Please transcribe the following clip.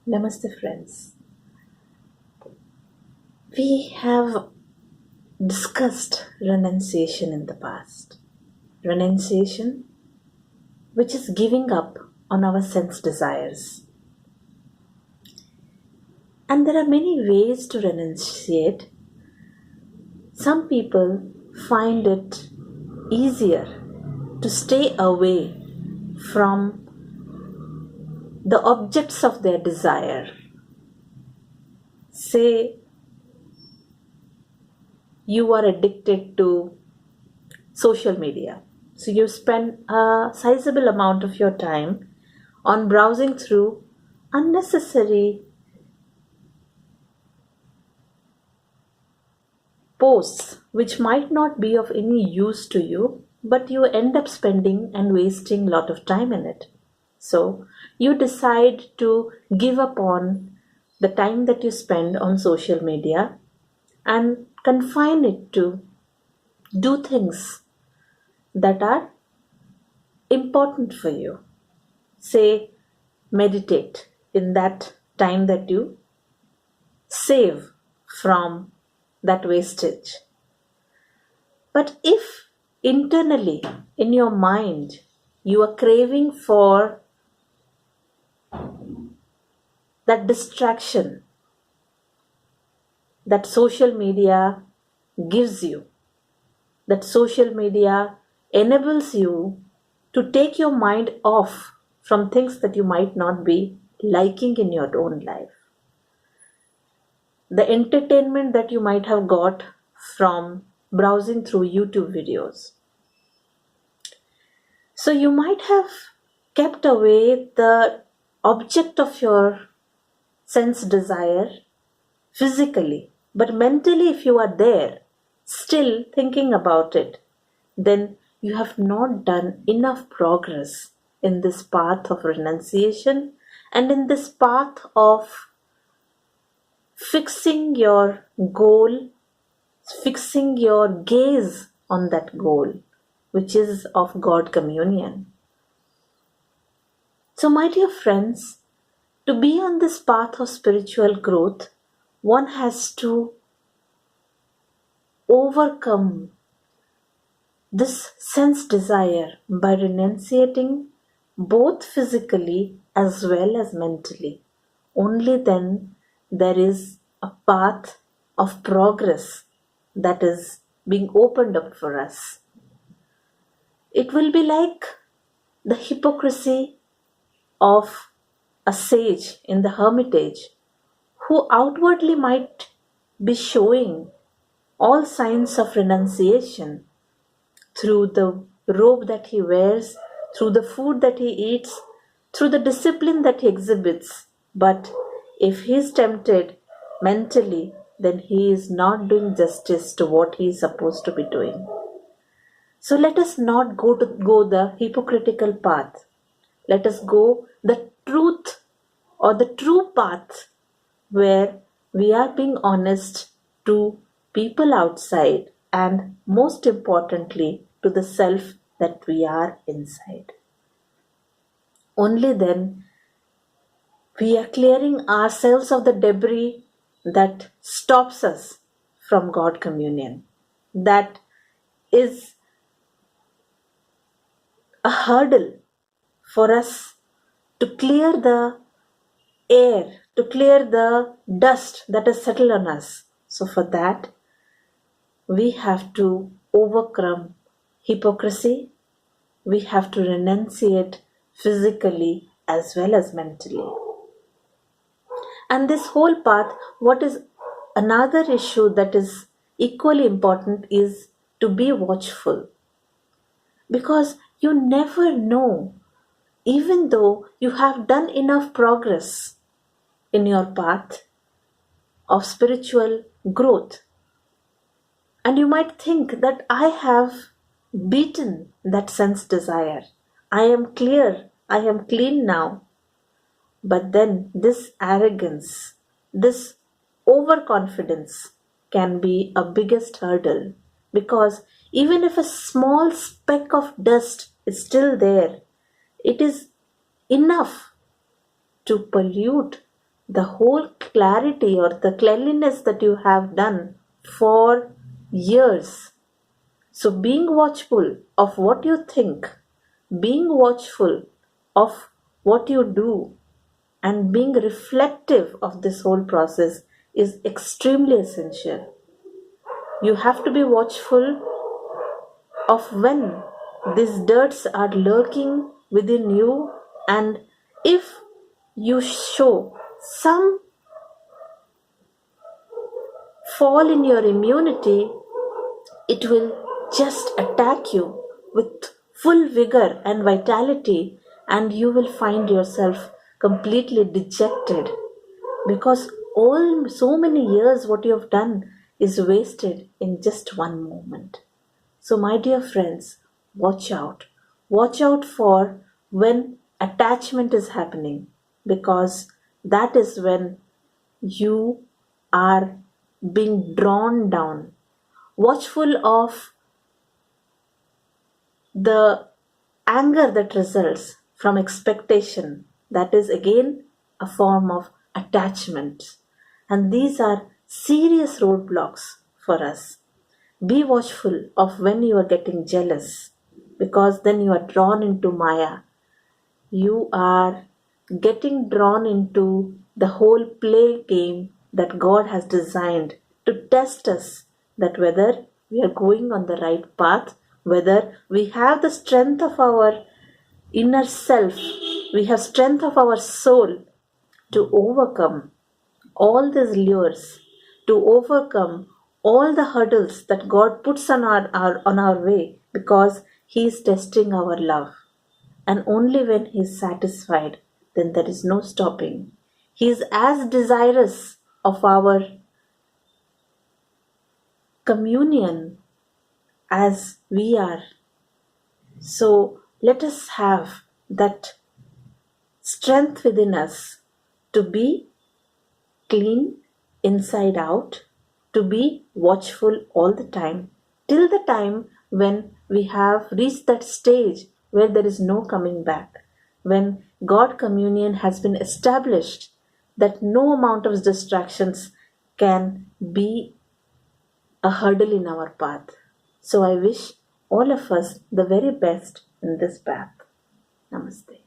Namaste, friends. We have discussed renunciation in the past. Renunciation, which is giving up on our sense desires. And there are many ways to renunciate. Some people find it easier to stay away from the objects of their desire. Say you are addicted to social media. So you spend a sizable amount of your time on browsing through unnecessary posts which might not be of any use to you, but you end up spending and wasting a lot of time in it. So you decide to give up on the time that you spend on social media and confine it to do things that are important for you. Say, meditate in that time that you save from that wastage. But if internally in your mind you are craving for that distraction that social media gives you, that social media enables you to take your mind off from things that you might not be liking in your own life. The entertainment that you might have got from browsing through YouTube videos. So you might have kept away the object of your sense desire physically, but mentally, if you are there, still thinking about it, then you have not done enough progress in this path of renunciation and in this path of fixing your goal, fixing your gaze on that goal, which is of God communion. So, my dear friends, to be on this path of spiritual growth, one has to overcome this sense desire by renunciating both physically as well as mentally. Only then there is a path of progress that is being opened up for us. It will be like the hypocrisy of a sage in the hermitage who outwardly might be showing all signs of renunciation through the robe that he wears, through the food that he eats, through the discipline that he exhibits. But if he is tempted mentally, then he is not doing justice to what he is supposed to be doing. So let us not go the hypocritical path. Let us go the truth or the true path where we are being honest to people outside and most importantly to the self that we are inside. Only then we are clearing ourselves of the debris that stops us from God communion, that is a hurdle for us to clear the air, to clear the dust that has settled on us. So, for that, we have to overcome hypocrisy, we have to renunciate physically as well as mentally. And this whole path, what is another issue that is equally important is to be watchful. Because you never know, even though you have done enough progress in your path of spiritual growth, and you might think that I have beaten that sense desire. I am clear, I am clean now. But then this arrogance, this overconfidence can be a biggest hurdle, because even if a small speck of dust is still there, it is enough to pollute the whole clarity or the cleanliness that you have done for years. So, being watchful of what you think, being watchful of what you do, and being reflective of this whole process is extremely essential. You have to be watchful of when these dirts are lurking within you, and if you show some fall in your immunity, it will just attack you with full vigor and vitality, and you will find yourself completely dejected because all so many years what you have done is wasted in just one moment. So, my dear friends, watch out. Watch out for when attachment is happening, because that is when you are being drawn down. Watchful of the anger that results from expectation, that is again a form of attachment. And these are serious roadblocks for us. Be watchful of when you are getting jealous, because then you are drawn into Maya. You are getting drawn into the whole play game that God has designed to test us, that whether we are going on the right path, whether we have the strength of our inner self, we have strength of our soul to overcome all these lures, to overcome all the hurdles that God puts on our way, because He is testing our love. And only when He is satisfied, then there is no stopping. He is as desirous of our communion as we are. So let us have that strength within us to be clean inside out, to be watchful all the time, till the time when we have reached that stage where there is no coming back, when God communion has been established, that no amount of distractions can be a hurdle in our path. So I wish all of us the very best in this path. Namaste.